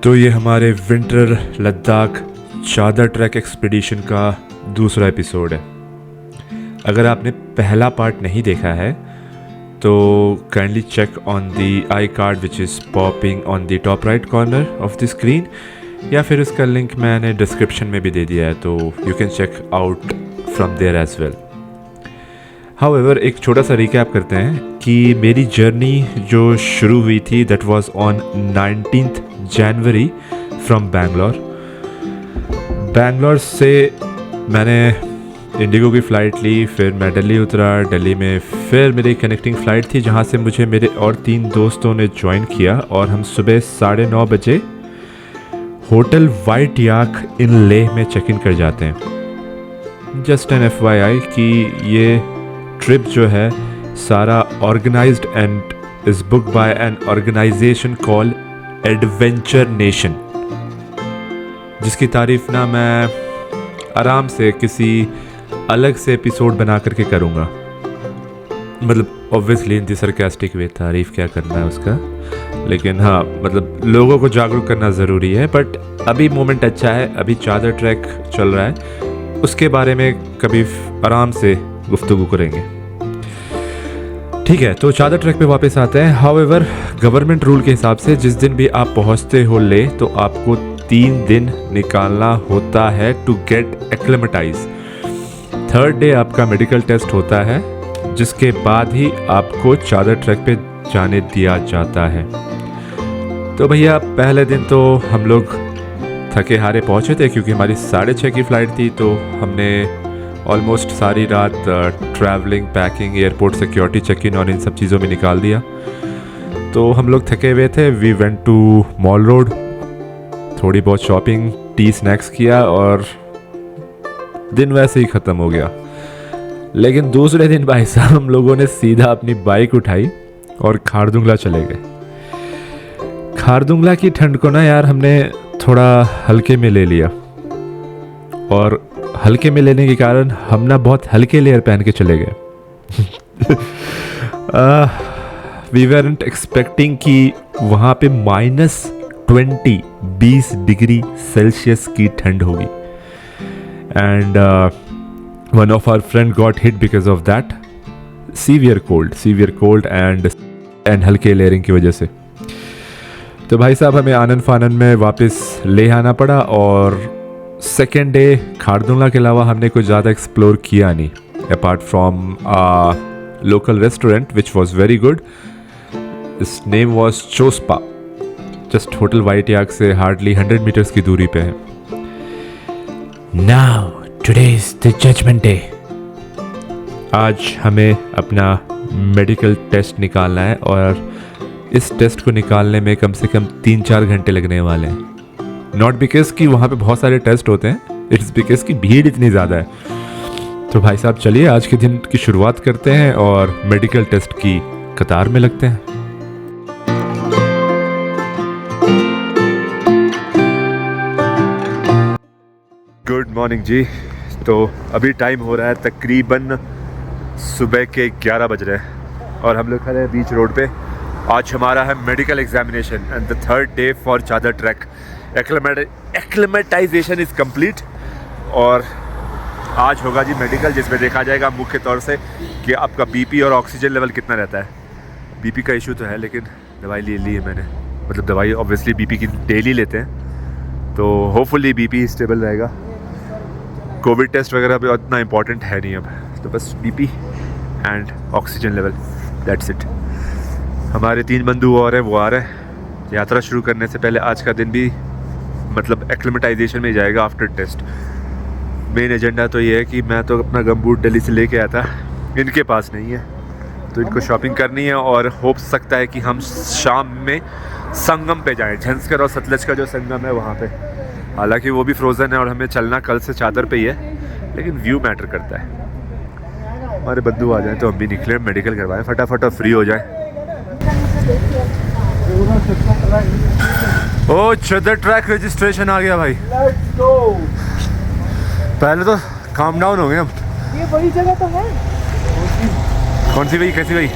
तो ये हमारे विंटर लद्दाख चादर ट्रैक एक्सपीडिशन का दूसरा एपिसोड है। अगर आपने पहला पार्ट नहीं देखा है तो kindly check on the I card which is popping on the top right corner of the screen, या फिर उसका लिंक मैंने डिस्क्रिप्शन में भी दे दिया है, तो you can check out from there as well. However एक छोटा सा रिकैप करते हैं कि मेरी जर्नी जो शुरू हुई थी that was on 19th January from Bangalore से मैंने इंडिगो की फ़्लाइट ली, फिर मैं दिल्ली उतरा। दिल्ली में फिर मेरी कनेक्टिंग फ़्लाइट थी जहाँ से मुझे मेरे और 3 दोस्तों ने ज्वाइन किया और हम सुबह 9:30 बजे होटल वाइट याक इन लेह में चेक इन कर जाते हैं। जस्ट एन FYI कि ये ट्रिप जो है सारा organised and is book by an organisation called adventure nation, जिसकी तारीफ ना मैं आराम से किसी अलग से एपिसोड बना करके करूँगा। मतलब ऑब्वियसली इन दी सरकास्टिक वे, तारीफ क्या करना है उसका, लेकिन हाँ मतलब लोगों को जागरूक करना ज़रूरी है। बट अभी मोमेंट अच्छा है, अभी चादर ट्रैक चल रहा है, उसके बारे में कभी आराम से गुफ्तगू करेंगे। ठीक है, तो चादर ट्रैक पे वापस आते हैं। हाउएवर गवर्नमेंट रूल के हिसाब से जिस दिन भी आप पहुंचते हो ले तो आपको 3 दिन निकालना होता है to get acclimatize. 3rd day आपका मेडिकल टेस्ट होता है, जिसके बाद ही आपको चादर ट्रैक पे जाने दिया जाता है। तो भैया पहले दिन तो हम लोग थके हारे पहुंचे थे क्योंकि हमारी 6:30 की फ़्लाइट थी, तो हमने ऑलमोस्ट सारी रात travelling, packing, airport security, check in और इन सब चीज़ों में निकाल दिया। तो हम लोग थके हुए थे। We went to mall road, थोड़ी बहुत शॉपिंग, टी स्नैक्स किया और दिन वैसे ही ख़त्म हो गया। लेकिन दूसरे दिन भाई साहब हम लोगों ने सीधा अपनी बाइक उठाई और खारदुंगला चले गए। खारदुंगला की ठंड को ना यार हमने थोड़ा हल्के में ले लिया, और हल्के में लेने के कारण हम ना बहुत हल्के लेयर पहन के चले गए। वी वेरंट एक्सपेक्टिंग कि वहाँ पे -20 डिग्री सेल्सियस की ठंड होगी। And one of our friend got hit because of that severe cold and हल्के लेयरिंग की वजह से। तो भाई साहब हमें आनन फानन में वापस ले आना पड़ा, और सेकेंड डे खारदुंगला के अलावा हमने कुछ ज़्यादा एक्सप्लोर किया नहीं, apart from local restaurant which was very good. Its name was Chospa, just hotel White Yak से हार्डली 100 मीटर्स की दूरी पे है। Now today is the judgement day. आज हमें अपना मेडिकल टेस्ट निकालना है, और इस टेस्ट को निकालने में कम से कम 3-4 घंटे लगने वाले हैं। नॉट बिकॉज कि वहाँ पे बहुत सारे टेस्ट होते हैं, इट्स बिकॉज कि भीड़ इतनी ज़्यादा है। तो भाई साहब चलिए आज के दिन की शुरुआत करते हैं और मेडिकल टेस्ट की कतार में लगते हैं। गुड मॉर्निंग जी। तो अभी टाइम हो रहा है तकरीबन सुबह के 11 बज रहे हैं, और हम लोग खड़े हैं बीच रोड पे। आज हमारा है medical examination and the 3rd day for चादर ट्रैक। एक्लेमेटाइजेशन इज़ कंप्लीट, और आज होगा जी मेडिकल, जिसमें देखा जाएगा मुख्य तौर से कि आपका बीपी और ऑक्सीजन लेवल कितना रहता है। बीपी का इशू तो है, लेकिन दवाई ले ली है मैंने, मतलब दवाई ऑब्वियसली बीपी की डेली लेते हैं, तो होपफुली बीपी स्टेबल रहेगा। कोविड टेस्ट वगैरह भी उतना इंपॉर्टेंट है नहीं अब, तो बस BP and oxygen level, that's it. हमारे 3 बंधु और हैं, वो आ रहे हैं। यात्रा शुरू करने से पहले आज का दिन भी मतलब एक्लेमेटाइजेशन में जाएगा आफ्टर टेस्ट। मेन एजेंडा तो ये है कि मैं तो अपना गमबूट दिल्ली से लेके आया था, इनके पास नहीं है, तो इनको शॉपिंग करनी है, और हो सकता है कि हम शाम में संगम पे जाएं, झंस्कर और सतलज का जो संगम है वहाँ पे। हालांकि वो भी फ्रोज़न है और हमें चलना कल से चादर पे ही है, लेकिन व्यू मैटर करता है। हमारे बंधु आ जाएं तो हम भी निकले, मेडिकल करवाएं फटाफट और फ्री हो जाएं। ओ चादर ट्रैक रजिस्ट्रेशन आ गया भाई। Let's go. पहले तो काम डाउन हो गए हम। ये वही जगह तो है। कौन सी वही, कैसी वही?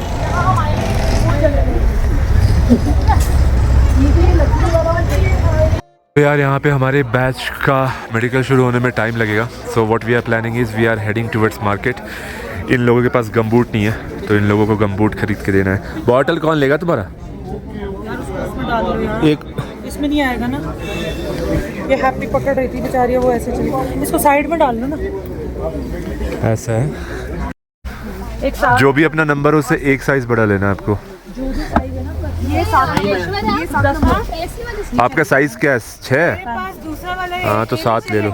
ये लक्ष्मी बाबा तो यार यहाँ पे हमारे बैच का मेडिकल शुरू होने में टाइम लगेगा. So what we are planning is we are heading towards market. इन लोगों के पास गमबूट नहीं है तो इन लोगों को गमबूट खरीद के देना है. बॉटल कौन लेगा तुम्हारा? एक इसमें नहीं आएगा ना, ये हैप्पी पकड़ रही थी बेचारी, वो ऐसे चली. इसको साइड में डाल लो ना. ऐसा है. एक साथ जो भी अपना नंबर हो उससे एक साइज़ बड़ा लेना है आपको. ये साथ ये साथ आपका साइज़ क्या है? 6? दूसरा वाला है. हाँ तो 7 ले लो.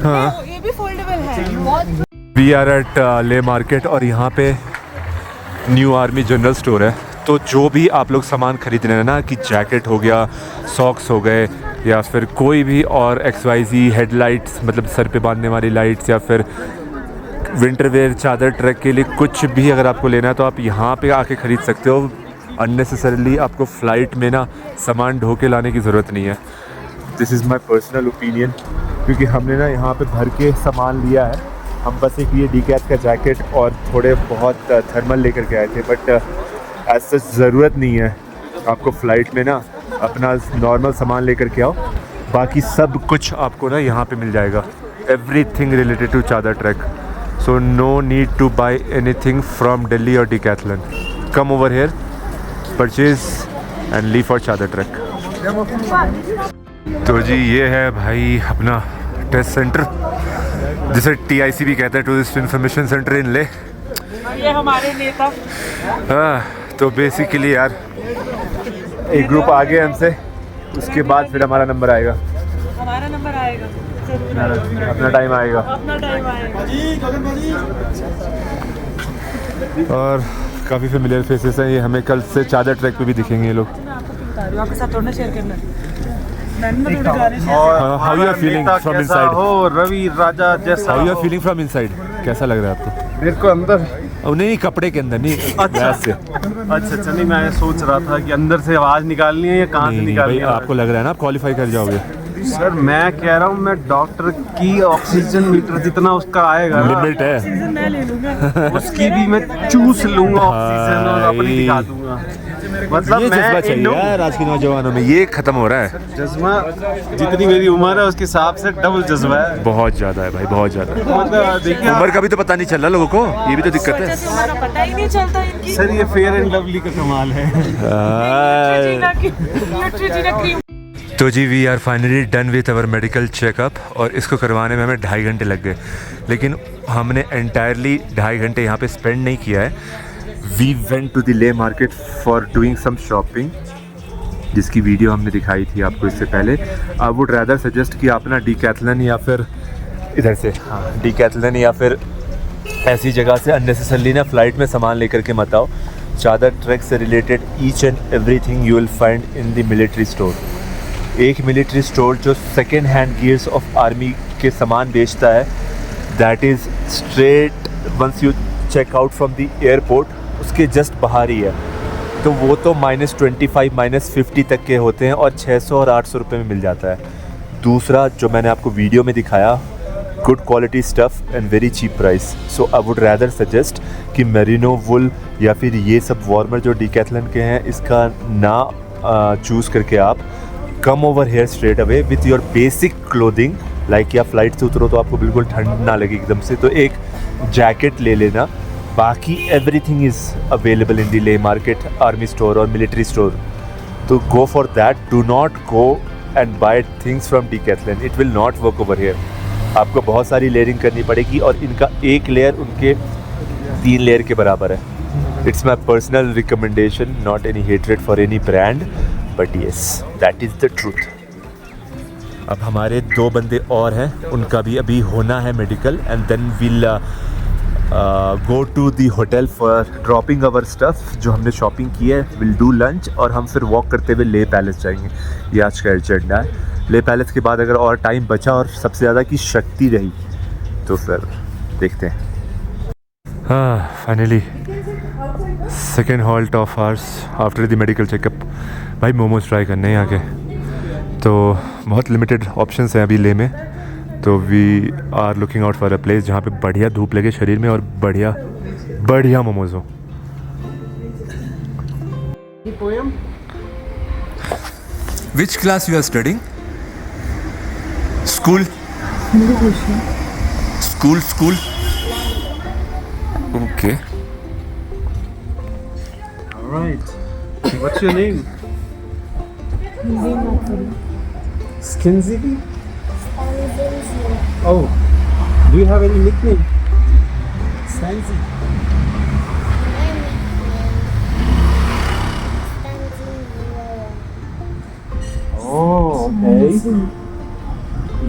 हाँ. ये भी फोल्डेबल है. वी आर एट ले मार्केट और यहाँ पे न्यू आर्मी जनरल स्टोर है. तो जो भी आप लोग सामान खरीद रहे हैं ना, कि जैकेट हो गया, सॉक्स हो गए, या फिर कोई भी और XYZ हेडलाइट्स, मतलब सर पे बांधने वाली लाइट्स, या फिर विंटर वेयर, चादर, ट्रक के लिए कुछ भी अगर आपको लेना है तो आप यहाँ पे आके ख़रीद सकते हो. अननेसेसरीली आपको फ़्लाइट में ना सामान ढो के लाने की ज़रूरत नहीं है. This is my personal opinion, क्योंकि हमने ना यहाँ पे भर के सामान लिया है. हम बस एक ये डीकैथ का जैकेट और थोड़े बहुत थर्मल लेकर के आए थे, बट ऐसा ज़रूरत नहीं है. आपको फ़्लाइट में ना अपना नॉर्मल सामान लेकर के आओ, बाकी सब कुछ आपको ना यहाँ पे मिल जाएगा. एवरीथिंग रिलेटेड टू चादर track. So no need to buy anything from Delhi or Decathlon. Come over here, purchase and leave for Chadar Trek. तो जी ये है भाई अपना टेस्ट सेंटर, जिसे TIC भी कहते हैं, टूरिस्ट इन्फॉर्मेशन सेंटर इन ले. ये हमारे नेता. तो बेसिकली यार एक ग्रुप आगे हमसे, उसके बाद फिर हमारा नंबर आएगा. हमारा नंबर आएगा, अपना टाइम आएगा. अपना टाइम आएगा. और काफ़ी फेमिलियर फेसेस हैं ये. हमें कल से चादर ट्रैक पे भी दिखेंगे ये लोग. मैं आपको बता रही हूँ, आपके साथ थोड़ा शेयर करना है. मैंने थोड़े गाने share. How you are feeling from inside? हो रवि राजा जैसा. How you are feeling from inside? कैसा लग रहा है आपको? मेरे को अंदर. नहीं, कपड़े के अंदर नहीं. अच्छा से. अच्छा नहीं, मैं सोच रहा था कि अंदर से आवाज़ निकालनी है या कहाँ से निकालनी है. आपको लग रहा है ना आप क्वालिफाई कर जाओगे. सर मैं कह रहा हूँ, मैं डॉक्टर की ऑक्सीजन मीटर जितना उसका आएगा ना, लिमिट है. सीजन मैं ले लूँगा. उसकी भी मैं चूस लूँगा ऑक्सीजन और अपनी दिखा दूँगा. मतलब ये जज्बा मैं चाहिए यार आज के नौजवानों में. ये खत्म हो रहा है. जज्बा जितनी मेरी उम्र है उसके हिसाब से डबल जज्बा है. बहुत ज़्यादा है भाई, बहुत ज़्यादा. मतलब देखिए, उम्र का भी तो पता नहीं चल रहा लोगों को, ये भी तो दिक्कत है. पता ही नहीं चलता इनकी. सर ये फेयर एंड लवली का कमाल है. तो जी we are finally done with our medical checkup, और इसको करवाने में हमें 2.5 घंटे लग गए. लेकिन हमने एंटायरली 2.5 घंटे यहाँ पे स्पेंड नहीं किया है. We went to the Leh market for doing some shopping, जिसकी वीडियो हमने दिखाई थी आपको इससे पहले. आई वुड रैदर सजेस्ट कि आप ना डीकैथलन या फिर इधर से, हाँ डीकैथलन या फिर ऐसी जगह से अननेसेसरली ना फ़्लाइट में सामान लेकर के मत आओ. चादर ट्रैक से related each and everything you will find in the military store. एक मिलिट्री स्टोर जो second hand gears of army के सामान बेचता है, that is straight once you check out from the airport, उसके जस्ट बाहर ही है. तो वो तो -25 -50 तक के होते हैं और 600 और 800 रुपये में मिल जाता है. दूसरा जो मैंने आपको वीडियो में दिखाया, good quality stuff and very cheap price. So I would rather suggest कि मेरिनो वुल या फिर ये सब वार्मर जो डीकैथलन के हैं, इसका ना चूज़ करके आप come over here straight away with your basic clothing. Like या फ्लाइट से उतरो तो आपको बिल्कुल ठंड ना लगे एकदम से, तो एक जैकेट ले लेना. बाकी everything is available in the Leh market army store और मिलिट्री स्टोर. तो go for that. Do not go and buy things from Decathlon. It will not work over here. आपको बहुत सारी लेयरिंग करनी पड़ेगी और इनका एक लेयर उनके 3 लेयर के बराबर है. It's my personal recommendation, not any hatred for any brand, but yes that is the truth. अब हमारे 2 बंदे और हैं, उनका भी अभी होना है medical, and then will go to the hotel for dropping our stuff जो हमने शॉपिंग की है. विल डू लंच और हम फिर वॉक करते हुए ले पैलेस जाएंगे. ये आज का एजेंडा है. ले पैलेस के बाद अगर और टाइम बचा और सबसे ज़्यादा की शक्ति रही तो फिर देखते हैं. हाँ finally second halt of hours after the medical checkup. भाई मोमोज ट्राई करने हैं यहाँ के, तो बहुत लिमिटेड ऑप्शंस हैं अभी ले में. तो we are looking out for a place जहाँ पे बढ़िया धूप लगे शरीर में और बढ़िया मोमोज हो. Which class you are studying? School? School? Okay. All right. What's your name? Skinzy? Oh, do you have any nickname? Skinzy. Oh, okay.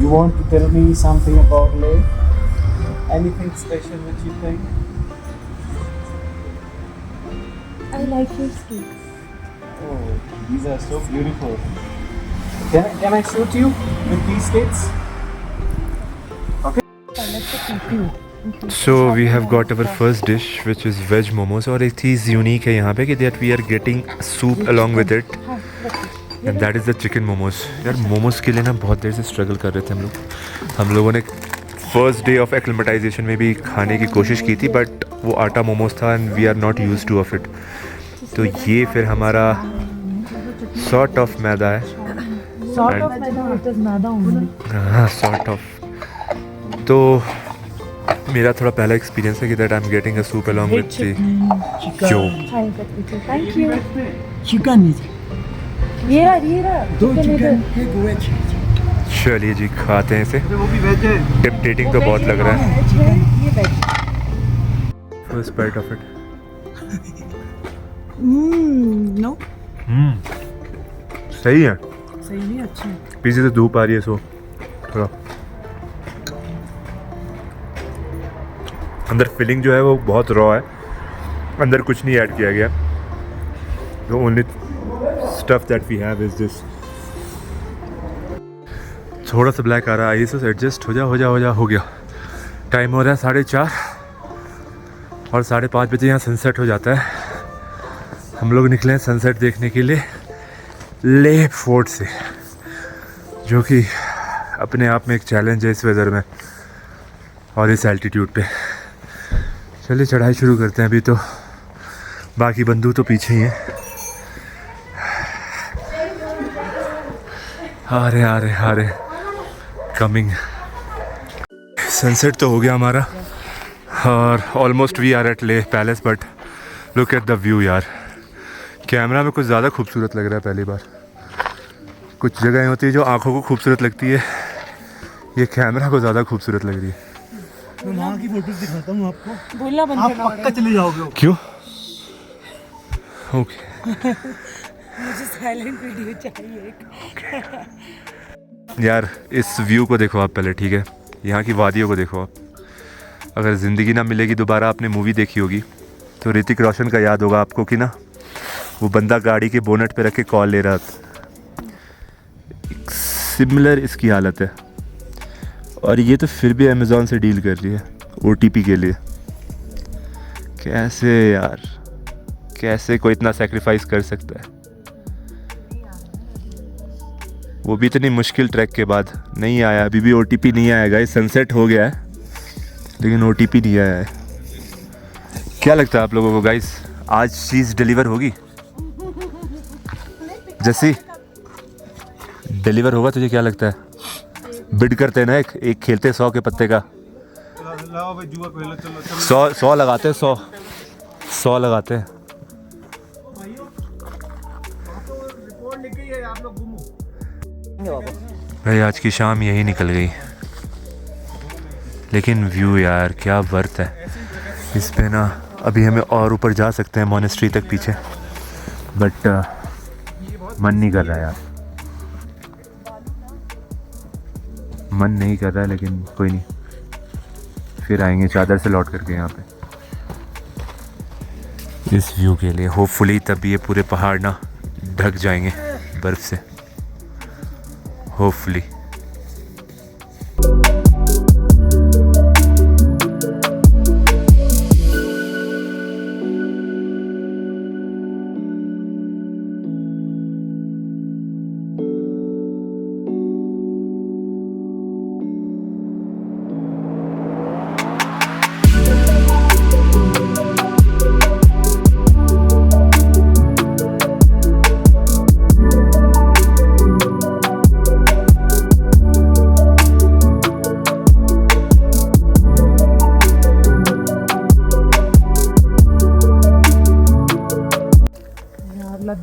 You want to tell me something about Leh? Anything special which you think? I like your skates. Oh, these are so beautiful. Can I shoot you with these skates? So we have got our first dish which is veg momos और एक चीज़ unique है यहाँ पे कि that we are getting soup along with it and that is the chicken momos. यार मोमोज के लिए ना बहुत देर से स्ट्रगल कर रहे थे हम लोगों ने फर्स्ट डे ऑफ एक्लिमेटाइजेशन में भी खाने की कोशिश की थी बट वो आटा मोमोज था and we are not used to of it. तो ये फिर हमारा सॉर्ट ऑफ मैदा है. हाँ सॉर्ट ऑफ. तो मेरा थोड़ा पहला एक्सपीरियंस है कि that I am getting a soup along with जो. Thank you. चिकन ये दो चिकन एक वेज. चलिए जी खाते हैं इसे. वो भी वेज है. टेम्पटेटिंग तो बहुत लग रहा है. ये veg. First bite of it. No सही है. सही नहीं अच्छा है. पीछे से धूप आ रही है सो थोड़ा अंदर फिलिंग जो है वो बहुत रॉ है. अंदर कुछ नहीं ऐड किया गया. The only stuff that we have is this. थोड़ा सा ब्लैक आ रहा है. आइए एडजस्ट हो गया. टाइम हो रहा है 4:30 और 5:30 बजे यहाँ सनसेट हो जाता है. हम लोग निकले हैं सनसेट देखने के लिए लेह फोर्ट से जो कि अपने आप में एक चैलेंज है इस वेदर में और इस एल्टीट्यूड पे. चलिए चढ़ाई शुरू करते हैं. अभी तो बाकी बंदूक तो पीछे ही हैं. आ रहे कमिंग. सनसेट तो हो गया हमारा और almost we are at Leh palace but look at the view यार. कैमरा में कुछ ज़्यादा खूबसूरत लग रहा है पहली बार. कुछ जगहें होती है जो आँखों को खूबसूरत लगती है. ये कैमरा को ज़्यादा खूबसूरत लग रही है. मैं वहाँ की फोटोज दिखाता हूँ आपको. बोलना बंद आप करना पक्का चले जाओगे. क्यों? ओके मुझे साइलेंट वीडियो चाहिए. यार इस व्यू को देखो आप पहले. ठीक है यहाँ की वादियों को देखो आप. अगर ज़िंदगी ना मिलेगी दोबारा. आपने मूवी देखी होगी तो ऋतिक रोशन का याद होगा आपको कि ना वो बंदा गाड़ी के बोनट पे रख के कॉल ले रहा था. सिमिलर इसकी हालत है और ये तो फिर भी अमेज़ॉन से डील कर रही है OTP के लिए. कैसे यार कैसे कोई इतना सेक्रीफाइस कर सकता है. वो भी इतनी मुश्किल ट्रैक के बाद नहीं आया. अभी भी OTP नहीं आएगा. ये सनसेट हो गया है लेकिन OTP नहीं आया है. क्या लगता है आप लोगों को गाइस आज चीज़ डिलीवर होगी? जैसी डिलीवर होगा तुझे क्या लगता है? बिड करते हैं ना. एक खेलते 100 के पत्ते का. 100 लगाते हैं. 100 लगाते हैं. भाई आज की शाम यही निकल गई लेकिन व्यू यार क्या वर्थ है इस पे ना. अभी हमें और ऊपर जा सकते हैं मोनेस्ट्री तक पीछे बट मन नहीं कर रहा यार. मन नहीं कर रहा है लेकिन कोई नहीं. फिर आएंगे चादर से लौट करके यहाँ पे इस व्यू के लिए. होपफुली तब ये पूरे पहाड़ ना ढक जाएंगे बर्फ़ से. होपफुली.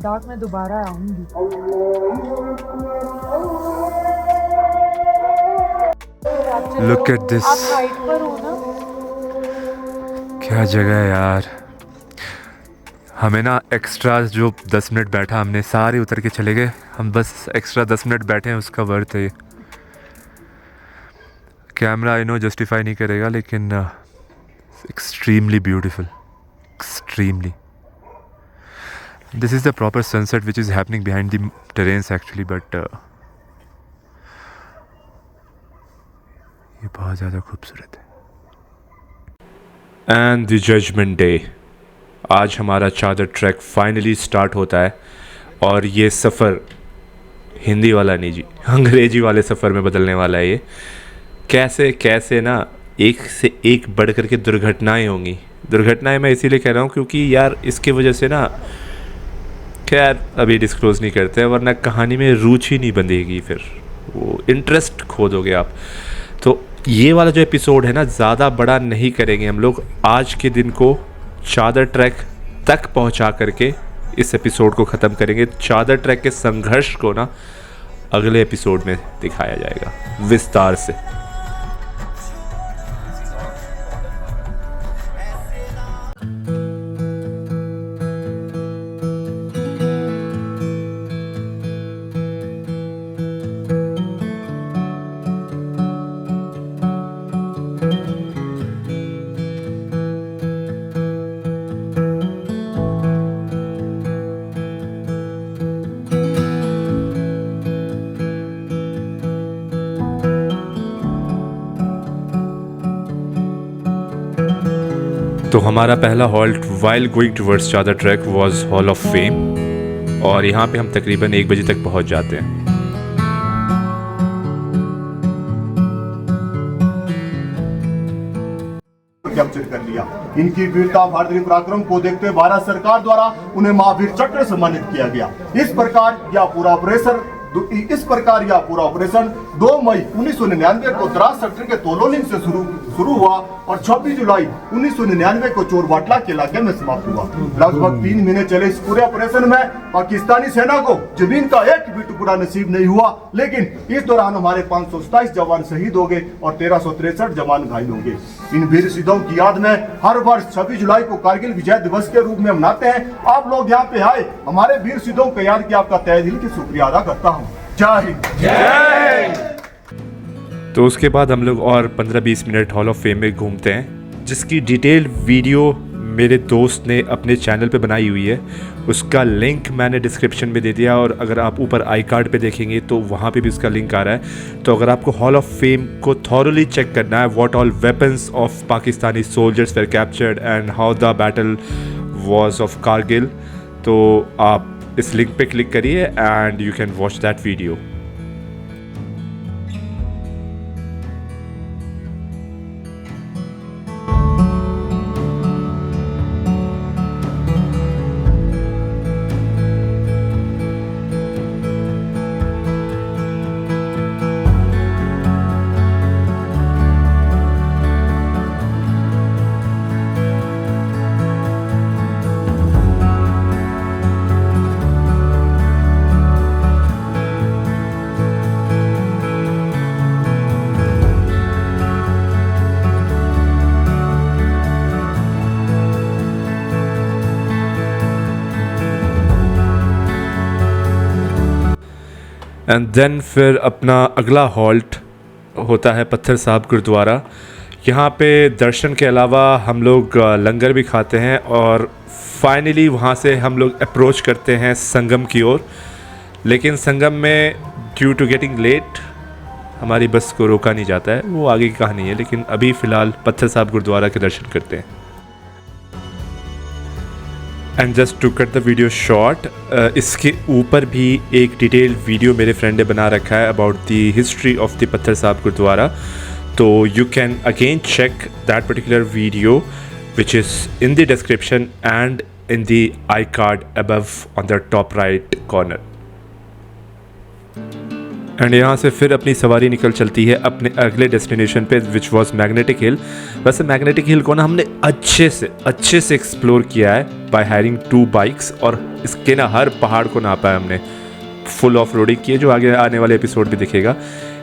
लद्दाख में दोबारा आऊंगी। Look at this. आप हाइट पर हो ना। क्या जगह है यार। हमें ना एक्स्ट्रा जो 10 मिनट बैठा, हमने सारे उतर के चले गए। हम बस एक्स्ट्रा 10 मिनट बैठे हैं, उसका वर्थ है ये। कैमरा आई नो जस्टिफाई नहीं करेगा, लेकिन extremely beautiful, extremely. This is the proper sunset which is happening behind the terrains actually, but ये बहुत ज़्यादा खूबसूरत है। एंड द जजमेंट डे, आज हमारा चादर ट्रैक फाइनली स्टार्ट होता है। और ये सफ़र हिंदी वाला नहीं जी, अंग्रेजी वाले सफ़र में बदलने वाला है ये। कैसे कैसे ना एक से एक बढ़ कर के दुर्घटनाएं होंगी। दुर्घटनाएं मैं इसीलिए कह रहा हूँ क्योंकि यार इसके वजह से ना, खैर अभी डिस्क्लोज़ नहीं करते हैं, वरना कहानी में रुचि नहीं बंधेगी, फिर वो इंटरेस्ट खो दोगे आप। तो ये वाला जो एपिसोड है ना, ज़्यादा बड़ा नहीं करेंगे हम लोग। आज के दिन को चादर ट्रैक तक पहुंचा करके इस एपिसोड को ख़त्म करेंगे। चादर ट्रैक के संघर्ष को ना अगले एपिसोड में दिखाया जाएगा विस्तार से। तो हमारा पहला हॉल्ट वाइल गोइंग टुवर्ड्स चादर track was hall of fame, और यहाँ पे हम तकरीबन 1 बजे तक पहुँच जाते हैं। कैप्चर कर लिया। इनकी वीरता भारतीय पराक्रम को देखते हुए भारत सरकार द्वारा उन्हें महावीर चक्र से सम्मानित किया गया। इस प्रकार यह पूरा ऑपरेशन 2 मई 1999 को द्रास सेक्टर के तोलोलिंग से शुरू हुआ और 26 जुलाई 1999 को चोरबाटला के इलाके में समाप्त हुआ। लगभग 3 महीने चले इस पूरे ऑपरेशन में पाकिस्तानी सेना को जमीन का एक भी टुकड़ा नसीब नहीं हुआ, लेकिन इस दौरान हमारे 527 जवान शहीद हो गए और 1363 जवान घायल हो गए। इन वीर शहीदों की याद में हर वर्ष 26 जुलाई को कारगिल विजय दिवस के रूप में मनाते हैं। आप लोग यहाँ पे आए, हमारे वीर शहीदों को याद किया, आपका तहे दिल की शुक्रिया अदा करता हूँ। जय हिंद। तो उसके बाद हम लोग और 15-20 मिनट हॉल ऑफ फेम में घूमते हैं, जिसकी डिटेल वीडियो मेरे दोस्त ने अपने चैनल पे बनाई हुई है। उसका लिंक मैंने डिस्क्रिप्शन में दे दिया, और अगर आप ऊपर आई कार्ड पे देखेंगे तो वहाँ पे भी उसका लिंक आ रहा है। तो अगर आपको हॉल ऑफ फेम को थॉरली चेक करना है, what all weapons of Pakistani soldiers were captured and how the battle was of Kargil, तो आप इस लिंक पे क्लिक करिए and you can watch that video. And then फिर अपना अगला हॉल्ट होता है पत्थर साहब गुरुद्वारा। यहाँ पे दर्शन के अलावा हम लोग लंगर भी खाते हैं, और फाइनली वहाँ से हम लोग अप्रोच करते हैं संगम की ओर। लेकिन संगम में ड्यू टू गेटिंग लेट हमारी बस को रोका नहीं जाता है, वो आगे की कहानी है। लेकिन अभी फ़िलहाल पत्थर साहब गुरुद्वारा के दर्शन करते हैं। And just to cut the video short, इसके ऊपर भी एक डिटेल वीडियो मेरे फ्रेंड ने बना रखा है about the history of the Pathar Sahib Gurudwara. तो you can again check that particular video which is in the description and in the I card above on the top right corner. And यहाँ से फिर अपनी सवारी निकल चलती है अपने अगले डेस्टिनेशन पे, विच वॉज मैग्नेटिक हिल। वैसे मैग्नेटिक हिल को ना हमने अच्छे से एक्सप्लोर किया है बाय हायरिंग 2 बाइक्स, और इसके ना हर पहाड़ को नापा है हमने, फुल ऑफ रोडिंग की है, जो आगे आने वाले एपिसोड भी दिखेगा।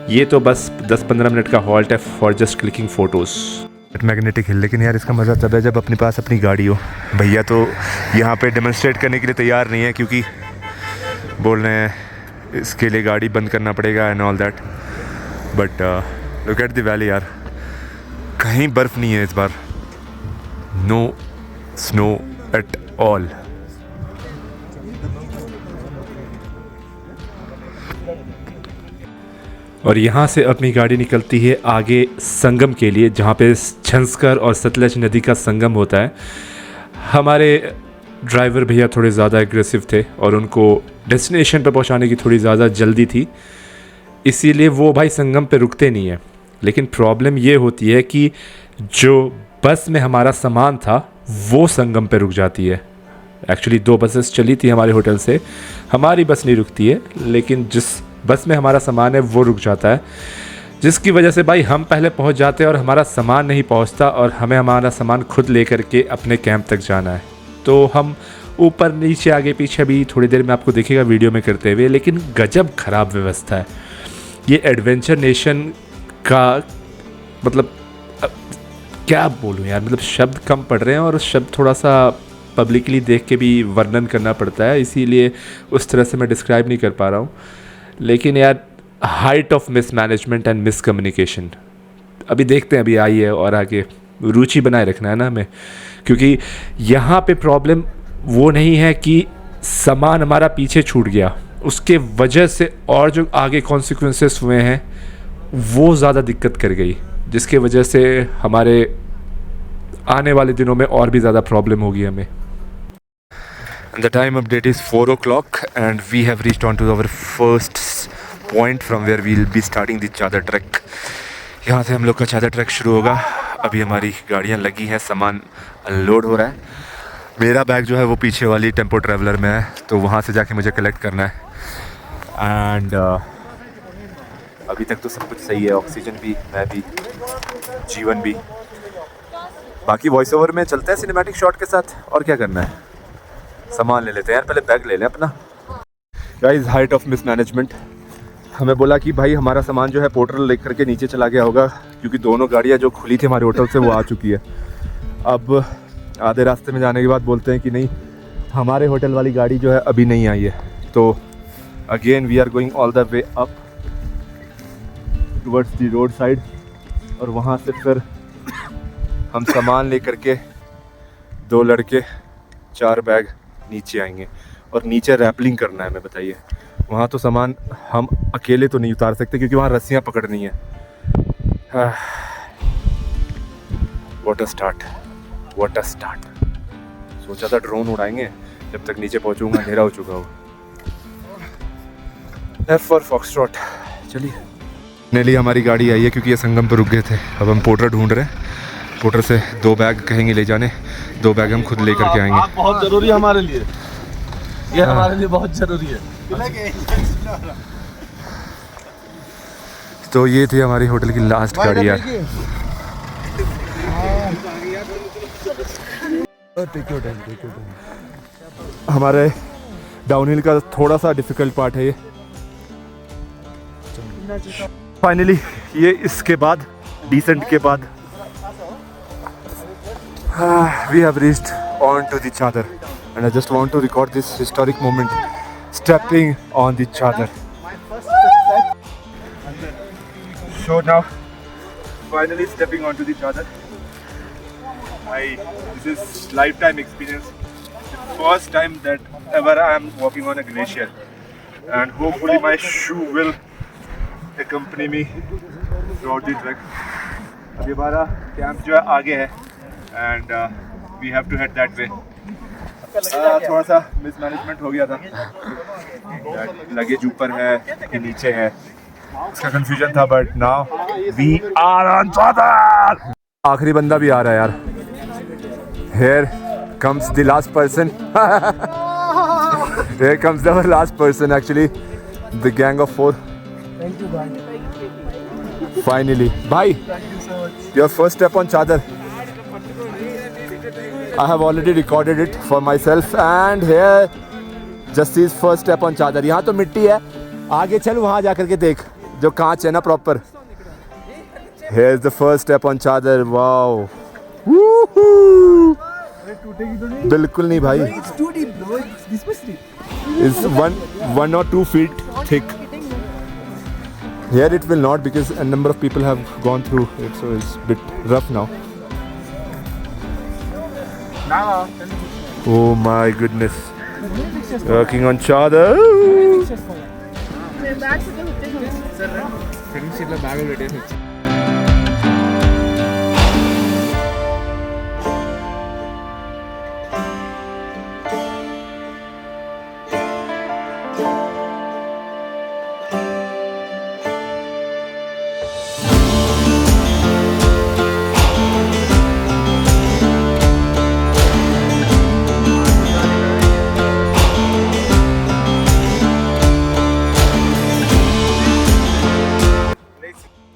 ये तो बस 10-15 मिनट का हॉल्ट है for just clicking photos Magnetic Hill. लेकिन यार इसका मज़ा तब है जब अपने पास अपनी गाड़ी हो। भैया तो यहाँ पे डेमोन्स्ट्रेट करने के लिए तैयार नहीं है, क्योंकि बोल रहे हैं इसके लिए गाड़ी बंद करना पड़ेगा and all that. But look at the valley यार, कहीं बर्फ़ नहीं है इस बार, नो स्नो एट ऑल। और यहाँ से अपनी गाड़ी निकलती है आगे संगम के लिए, जहाँ पे झंस्कर और सतलज नदी का संगम होता है। हमारे ड्राइवर भैया थोड़े ज़्यादा एग्रेसिव थे और उनको डेस्टिनेशन पर पहुँचाने की थोड़ी ज़्यादा जल्दी थी, इसीलिए वो भाई संगम पे रुकते नहीं है। लेकिन प्रॉब्लम ये होती है कि जो बस में हमारा सामान था वो संगम पे रुक जाती है। एक्चुअली 2 बसेस चली थी हमारे होटल से, हमारी बस नहीं रुकती है, लेकिन जिस बस में हमारा सामान है वो रुक जाता है, जिसकी वजह से भाई हम पहले पहुंच जाते हैं और हमारा सामान नहीं पहुंचता, और हमें हमारा सामान खुद लेकर के अपने कैंप तक जाना है। तो हम ऊपर नीचे आगे पीछे भी थोड़ी देर में आपको दिखेगा वीडियो में करते हुए, लेकिन गजब ख़राब व्यवस्था है। ये एडवेंचर नेशन का मतलब क्या बोलूँ यार, मतलब शब्द कम पड़ रहे हैं और शब्द थोड़ा सा पब्लिकली देख के भी वर्णन करना पड़ता है, इसीलिए उस तरह से मैं डिस्क्राइब नहीं कर पा रहा हूँ। लेकिन यार height of mismanagement and miscommunication अभी देखते हैं, अभी आई है और आगे रुचि बनाए रखना है ना हमें, क्योंकि यहाँ पे प्रॉब्लम वो नहीं है कि सामान हमारा पीछे छूट गया, उसके वजह से और जो आगे कॉन्सिक्वेंसेस हुए हैं वो ज़्यादा दिक्कत कर गई, जिसके वजह से हमारे आने वाले दिनों में और भी ज़्यादा प्रॉब्लम होगी हमें। The time update is 4 o'clock and we have reached on to our first point from where we will be starting the चादर ट्रैक। यहाँ से हम लोग का चादर ट्रैक शुरू होगा। अभी हमारी गाड़ियाँ लगी हैं, सामान अनलोड हो रहा है। मेरा बैग जो है वो पीछे वाली टेम्पो ट्रैवलर में है, तो वहाँ से जाके मुझे कलेक्ट करना है। एंड अभी तक तो सब कुछ सही है, ऑक्सीजन भी, मैं भी, जीवन भी। बाकी वॉइस ओवर में चलते हैं सिनेमैटिक शॉट के साथ, और क्या करना है, सामान ले लेते हैं यार, पहले बैग ले लें अपना। Guys, height of mismanagement. हमें बोला कि भाई हमारा सामान जो है पोर्टल लेकर के नीचे चला गया होगा, क्योंकि दोनों गाड़ियाँ जो खुली थी हमारे होटल से वो आ चुकी है। अब आधे रास्ते में जाने के बाद बोलते हैं कि नहीं, हमारे होटल वाली गाड़ी जो है अभी नहीं आई है। तो again we are going all the way up towards the road side, और वहाँ से फिर हम सामान ले करके 2 लड़के 4 बैग नीचे आएंगे, और नीचे रैपलिंग करना है। मैं बताइए, वहाँ तो सामान हम अकेले तो नहीं उतार सकते, क्योंकि वहाँ रस्सियाँ पकड़नी है। What a start, what a start. सोचा था ड्रोन उड़ाएंगे, जब तक नीचे पहुँचूंगा अंधेरा हो चुका हो। F for foxtrot. चलिए, फाइनली हमारी गाड़ी आई है, क्योंकि ये संगम पर रुक गए थे। अब हम पोर्टर ढूंढ रहे हैं, पोर्टर से 2 बैग कहेंगे ले जाने, 2 बैग हम खुद लेकर के आएंगे। बहुत जरूरी है हमारे लिए, ये हमारे लिए बहुत जरूरी है। तो ये थी हमारी होटल की लास्ट गाड़ी यार। हमारे डाउनहिल का थोड़ा सा डिफिकल्ट पार्ट है ये। फाइनली ये इसके बाद डिसेंट के बाद we have reached on to the chadar, and I just want to record this historic moment, stepping on the chadar. So now finally stepping onto the chadar. This is lifetime experience, the first time that ever I am walking on a glacier, and hopefully my shoe will accompany me throughout the trek. अभी हमारा camp जो है आगे है, and we have to head that way. थोड़ा सा mismanagement हो गया था, लगेज ऊपर है कि नीचे है, उसका कंफ्यूजन था, but now we are on Chadar. आखिरी बंदा भी आ रहा है यार। Here comes the last person. Here comes the last person actually, the gang of 4, Thank you, bye. Finally, bye. Your first step on Chadar. I have already recorded it for myself and here Justi's first step on Chadar. यहाँ तो मिट्टी है, आगे चल वहाँ जा करके देख जो कांच है ना proper. Here is the first step on Chadar. Wow. Woohoo. बिल्कुल नहीं भाई. It's too deep, bro. This was deep. It's 1 or 2 feet thick. Here it will not because a number of people have gone through it, so it's a bit rough now. Oh my goodness. Working on Chadar.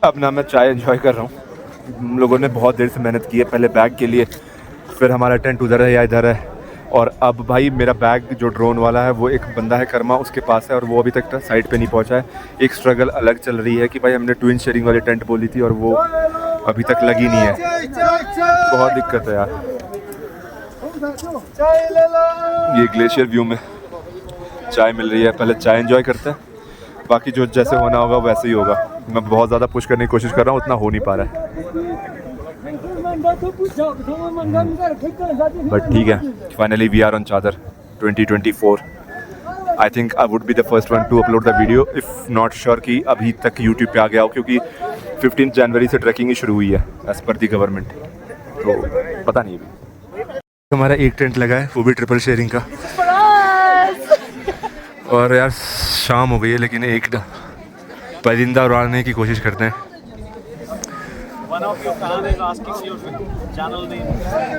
अब ना मैं चाय enjoy कर रहा हूँ. हम लोगों ने बहुत देर से मेहनत की है, पहले बैग के लिए, फिर हमारा टेंट उधर है या इधर है, और अब भाई मेरा बैग जो ड्रोन वाला है वो एक बंदा है कर्मा उसके पास है और वो अभी तक साइड पे नहीं पहुँचा है. एक स्ट्रगल अलग चल रही है कि भाई हमने ट्विन शेयरिंग वाली टेंट बोली थी और वो अभी तक लगी नहीं है. बहुत दिक्कत है यार. ये ग्लेशियर व्यू में चाय मिल रही है, पहले चाय एंजॉय करते हैं, बाकी जो जैसे होना होगा वैसे ही होगा. मैं बहुत ज़्यादा पुश करने की कोशिश कर रहा हूँ, उतना हो नहीं पा रहा है, बट ठीक है. फाइनली वी आर ऑन चादर 2024. I think I would be the first one two upload the video, if not sure कि अभी तक यूट्यूब पे आ गया हो, क्योंकि 15 जनवरी से ट्रैकिंग ही शुरू हुई है एज़ पर दी गवर्नमेंट, तो पता नहीं अभी. हमारा एक टेंट लगा है, वो भी ट्रिपल शेयरिंग का, और यार शाम हो गई है लेकिन एक परिंदा उड़ाने की कोशिश करते हैं.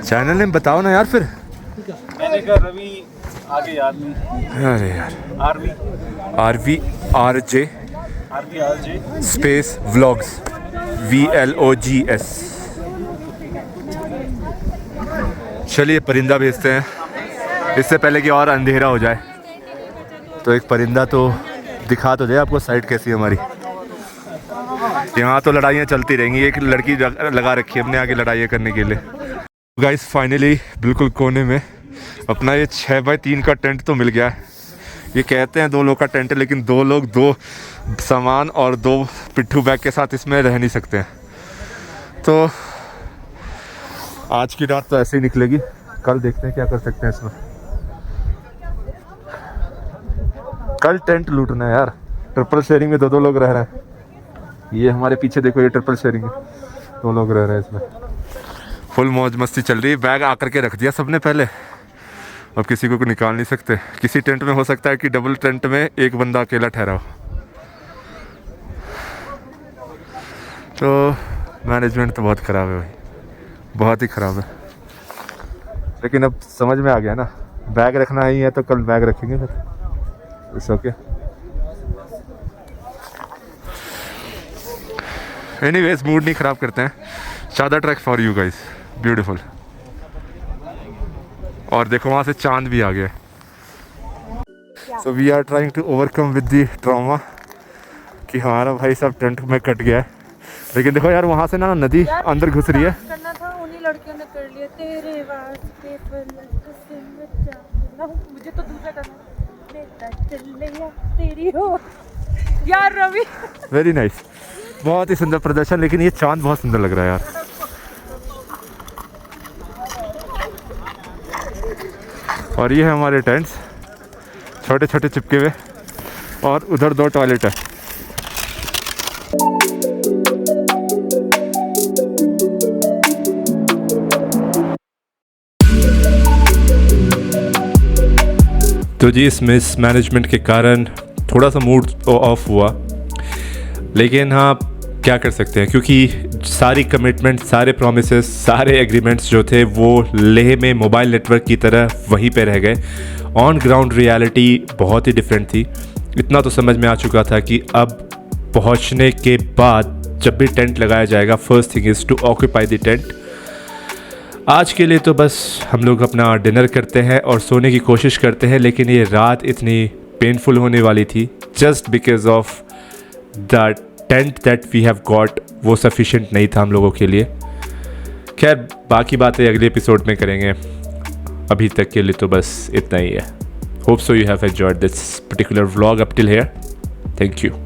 चैनल नेम बताओ ना यार फिर. मैंने कहा रवि आगे याद नहीं. अरे यार RVRJ स्पेस व्लॉग्स VLOGS. चलिए परिंदा भेजते हैं इससे पहले कि और अंधेरा हो जाए. तो एक परिंदा तो दिखा तो दे आपको साइड कैसी है हमारी. यहाँ तो लड़ाइयाँ चलती रहेंगी. एक लड़की लगा रखी है अपने आगे लड़ाइयाँ करने के लिए. गाइस फाइनली बिल्कुल कोने में अपना ये 6x3 का टेंट तो मिल गया है. ये कहते हैं 2 लोग का टेंट है, लेकिन 2 लोग 2 सामान और 2 पिट्ठू बैग के साथ इसमें रह नहीं सकते हैं. तो आज की रात तो ऐसे ही निकलेगी, कल देखते हैं क्या कर सकते हैं इसमें. कल टेंट लूटना है यार. ट्रिपल शेयरिंग में 2 लोग रह रहे हैं. ये हमारे पीछे देखो, ये ट्रिपल शेयरिंग है, 2 लोग रह रहे हैं इसमें. फुल मौज मस्ती चल रही है. बैग आकर के रख दिया सबने पहले, अब किसी को निकाल नहीं सकते. किसी टेंट में हो सकता है कि डबल टेंट में एक बंदा अकेला ठहरा हो. तो मैनेजमेंट तो बहुत ख़राब है भाई, बहुत ही ख़राब है. लेकिन अब समझ में आ गया ना, बैग रखना ही है तो कल बैग रखेंगे फिर. It's okay. एनीवेज मूड नहीं ख़राब करते हैं. Chadar track for you guys, beautiful. और देखो वहाँ से चांद भी आ गया. So we are trying to overcome with the trauma कि हमारा भाई सब टेंट में कट गया है. लेकिन देखो यार वहाँ से ना नदी अंदर घुस रही है. करना था, उन्हीं लड़कियों ने कर लिया. तेरे वास्ते पलक से मैं चाहता हूं, मुझे तो दूसरा करना. बेटा चल या तेरी हो यार रवि. Very nice. बहुत ही सुंदर प्रदर्शन. लेकिन ये चांद बहुत सुंदर लग रहा है यार. और ये है हमारे टेंट्स, छोटे छोटे चिपके हुए, और उधर 2 टॉयलेट है. तो जी इस मिसमैनेजमेंट के कारण थोड़ा सा मूड ऑफ हुआ, लेकिन हाँ क्या कर सकते हैं, क्योंकि सारी कमिटमेंट, सारे प्रोमिसेस, सारे एग्रीमेंट्स जो थे वो लेह में मोबाइल नेटवर्क की तरह वहीं पे रह गए. ऑन ग्राउंड रियलिटी बहुत ही डिफरेंट थी. इतना तो समझ में आ चुका था कि अब पहुंचने के बाद जब भी टेंट लगाया जाएगा, first thing is to occupy the tent. आज के लिए तो बस हम लोग अपना डिनर करते हैं और सोने की कोशिश करते हैं, लेकिन ये रात इतनी पेनफुल होने वाली थी just because of the tent that we have got, वो सफिशिएंट नहीं था हम लोगों के लिए। खैर, बाकी बातें अगले एपिसोड में करेंगे, अभी तक के लिए तो बस इतना ही है। Hope so you have enjoyed this particular vlog up till here. Thank you.